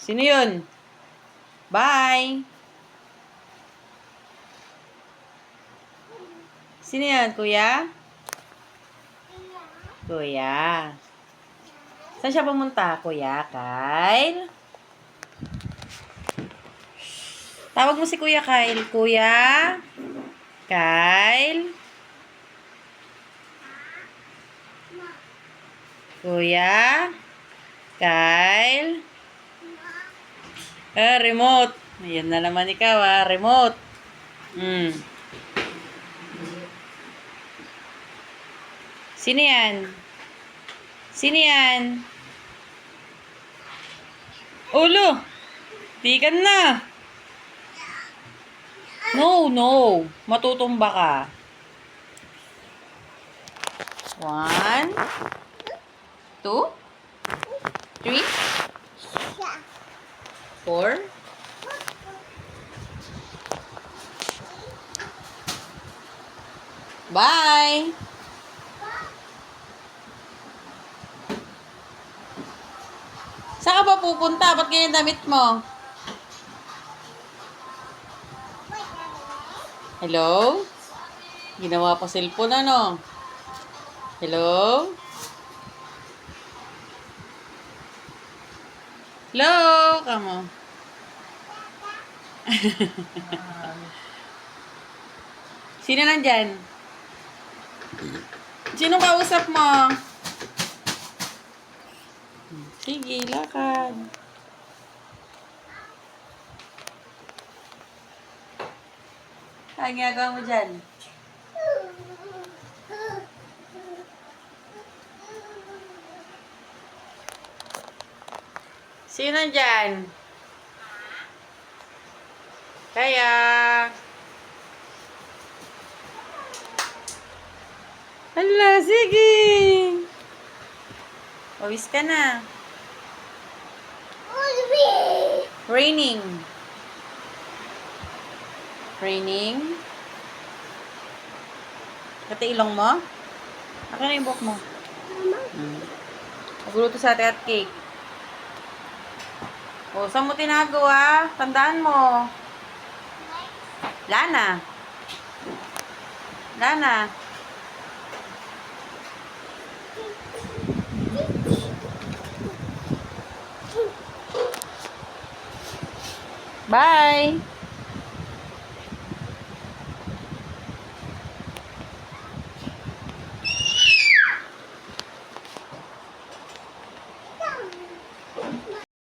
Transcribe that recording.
Sino yun? Bye! Sino yan, kuya? Kuya. Saan siya pumunta, kuya? Kyle? Tawag mo si Kuya Kyle. Kuya? Kyle? Kuya? Kyle? Remote. Ayan na naman ikaw, remote. Sino yan? Sino yan? Ulo! Tikan na! No. Matutumba ka. 1, 2, 3, 4. Bye! Saan ka ba pupunta? Ba't ganyan damit mo? Hello? Ginawa pa cellphone, ano? Hello? Hello? Kamo. Sino nandyan? Sinong kausap mo? Sige, lakad. Ay, ginagawa mo dyan? Sino nandyan? Kaya. Hala, sige. Pawis ka na. Raining. Kati ilong mo? Akin na yung buhok mo. Maguluto sa ate at cake. O, saan mo tinagawa? Tandaan mo. Lana. Bye!